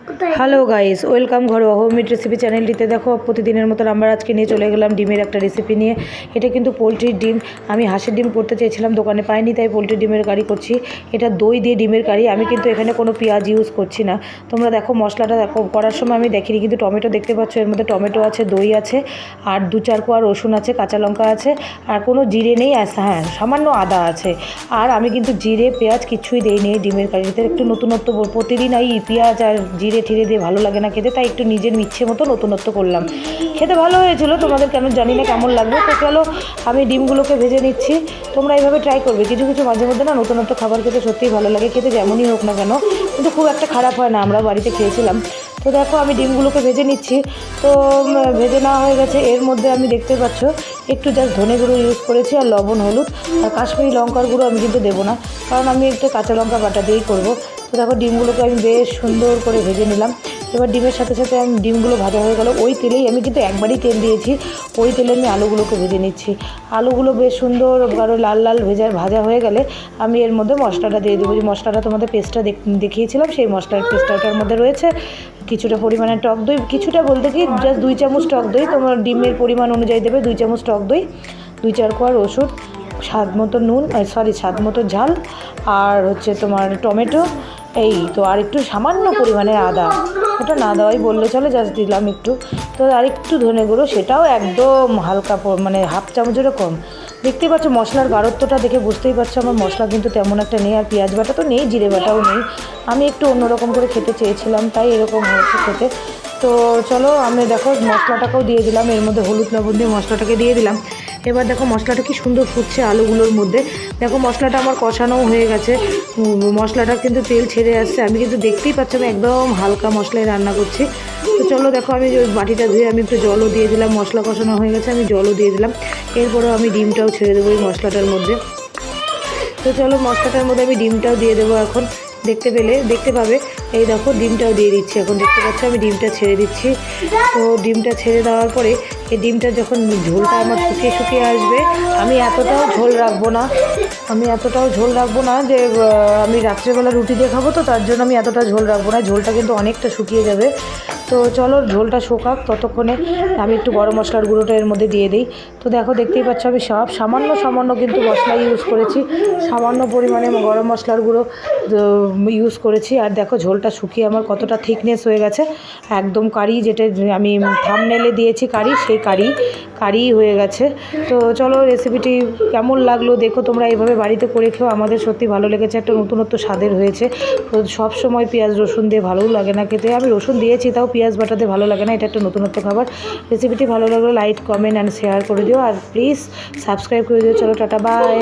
Hello guys, welcome ঘরোয়া homemade recipe চ্যানেলটিতে। দেখো প্রতিদিনের মতন আমরা আজকে নিয়ে চলে গেলাম ডিমের একটা রেসিপি নিয়ে। এটা কিন্তু পোলট্রির ডিম। আমি হাঁসের ডিম করতে চেয়েছিলাম, দোকানে পাইনি, তাই পোলট্রির ডিমের কারি করছি। এটা দই দিয়ে ডিমের কারি। আমি কিন্তু এখানে কোনো পেঁয়াজ ইউজ করছি না। তোমরা দেখো মশলাটা দেখো, করার সময় আমি দেখিনি, কিন্তু টমেটো দেখতে পাচ্ছ, এর মধ্যে টমেটো আছে, দই আছে, আর 2-4 কোয়া রসুন আছে, কাঁচা লঙ্কা আছে, আর কোনো জিরে নেই। হ্যাঁ, সামান্য আদা আছে। আর আমি কিন্তু জিরে পেঁয়াজ কিছুই দিইনি ডিমের কারিতে। একটু নতুনত্ব, প্রতিদিন এই পেঁয়াজ আর জিরে ঠিরে দিয়ে ভালো লাগে না খেতে, তাই একটু নিজের ইচ্ছে মতো নতুনত্ব করলাম। খেতে ভালো হয়েছিল, তোমাদের কেন জানি না কেমন লাগবে। তো চলো আমি ডিমগুলোকে ভেজে নিচ্ছি। তোমরা এইভাবে ট্রাই করবে, কিছু কিছু মাঝে মধ্যে না নতুনত্ব খাবার খেতে সত্যিই ভালো লাগে, খেতে যেমনই হোক না কেন, কিন্তু খুব একটা খারাপ হয় না। আমরা বাড়িতে খেয়েছিলাম। তো দেখো আমি ডিমগুলোকে ভেজে নিচ্ছি। তো ভেজে নেওয়া হয়ে গেছে। এর মধ্যে আমি দেখতে পাচ্ছ একটু জাস্ট ধনে গুঁড়ো ইউজ করেছি, আর লবণ, হলুদ, আর কাশ্মীরি লঙ্কার গুঁড়ো আমি কিন্তু দেবো না, কারণ আমি একটু কাঁচা লঙ্কা বাটা দিয়েই করবো। তো দেখো ডিমগুলোকে আমি বেশ সুন্দর করে ভেজে নিলাম। এবার ডিমের সাথে সাথে আমি ডিমগুলো ভাজা হয়ে গেল, ওই তেলেই আমি কিন্তু একবারই তেল দিয়েছি, ওই তেলে আমি আলুগুলোকে ভেজে নিচ্ছি। আলুগুলো বেশ সুন্দর আরও লাল লাল ভাজা হয়ে গেলে আমি এর মধ্যে মশলাটা দিয়ে দেবো। যে মশলাটা তোমাদের পেস্টটা দেখিয়েছিলাম, সেই মশলার পেস্টটা ওটার মধ্যে রয়েছে। কিছুটা পরিমাণে টক দই, কিছুটা বলতে কি জাস্ট 2 চামচ টক দই, তোমার ডিমের পরিমাণ অনুযায়ী দেবে। 2 চামচ টক দই, 2-4 কোয়া রসুন, স্বাদ মতো নুন, স্বাদ মতো ঝাল, আর হচ্ছে তোমার টমেটো, এই তো, আর একটু সামান্য পরিমাণে আদা, ওটা না দেওয়াই বললে চলে, জাস্ট দিলাম একটু। তো আর একটু ধনে গুঁড়ো, সেটাও একদম হালকা, মানে হাফ চামচেরও কম। দেখতেই পাচ্ছ মশলার গাঢ়ত্বটা দেখে বুঝতেই পারছো আমার মশলা কিন্তু তেমন একটা নেই, আর পেঁয়াজ বাটা তো নেই, জিরে বাটাও নেই। আমি একটু অন্যরকম করে খেতে চেয়েছিলাম, তাই এরকম হয়েছে খেতে। তো চলো আমি দেখো মশলাটাকেও দিয়ে দিলাম, এর মধ্যে হলুদ লবণ দিয়ে মশলাটাকে দিয়ে দিলাম। এবার দেখো মশলাটা কি সুন্দর ফুটছে আলুগুলোর মধ্যে। দেখো মশলাটা আমার কষানোও হয়ে গেছে, মশলাটা কিন্তু তেল ছেড়ে আসছে। আমি কিন্তু দেখতেই পাচ্ছি আমি একদম হালকা মশলায় রান্না করছি। তো চলো দেখো আমি ওই বাটিটা ধুয়ে আমি একটু জলও দিয়ে দিলাম, মশলা কষানো হয়ে গেছে, আমি জলও দিয়ে দিলাম। এরপরেও আমি ডিমটাও ছেড়ে দেবো এই মশলাটার মধ্যে। তো চলো মশলাটার মধ্যে আমি ডিমটাও দিয়ে দেবো এখন। দেখতে পাবে, এই দেখো ডিমটাও দিয়ে দিচ্ছি এখন। দেখতে পাচ্ছ আমি ডিমটা ছেড়ে দিচ্ছি। তো ডিমটা ছেড়ে দেওয়ার পরে এই ডিমটা যখন ঝোলটা আমার শুকিয়ে শুকিয়ে আসবে, আমি এতটাও ঝোল রাখবো না যে আমি রাত্রেবেলা রুটি দিয়ে খাবো, তো তার জন্য আমি এতটা ঝোল রাখবো না, ঝোলটা কিন্তু অনেকটা শুকিয়ে যাবে। তো চলো ঝোলটা শোকাক, ততক্ষণে আমি একটু গরম মশলার গুঁড়োটা এর মধ্যে দিয়ে দিই। তো দেখো দেখতেই পাচ্ছ আমি সব সামান্য কিন্তু মশলা ইউজ করেছি, সামান্য পরিমাণে গরম মশলার গুঁড়ো ইউজ করেছি। আর দেখো ঝোলটা শুকিয়ে আমার কতটা থিকনেস হয়ে গেছে, একদম কারি, যেটা আমি থাম্বনেলে দিয়েছি কারি, সেই কারি হয়ে গেছে। তো চলো রেসিপিটি কেমন লাগলো দেখো, তোমরা এইভাবে বাড়িতে করে খেও, আমাদের সত্যি ভালো লেগেছে, একটা নতুনত্ব স্বাদের হয়েছে। তো সব সময় পেঁয়াজ রসুন দিয়ে ভালোও লাগে না খেতে, আমি রসুন দিয়েছি তাও পেঁয়াজ বাটাতে ভালো লাগে না, এটা একটা নতুনত্ব খাবার। রেসিপিটি ভালো লাগলো লাইক, কমেন্ট অ্যান্ড শেয়ার করে দিও, আর প্লিজ সাবস্ক্রাইব করে দিও। চলো টাটা, বাই।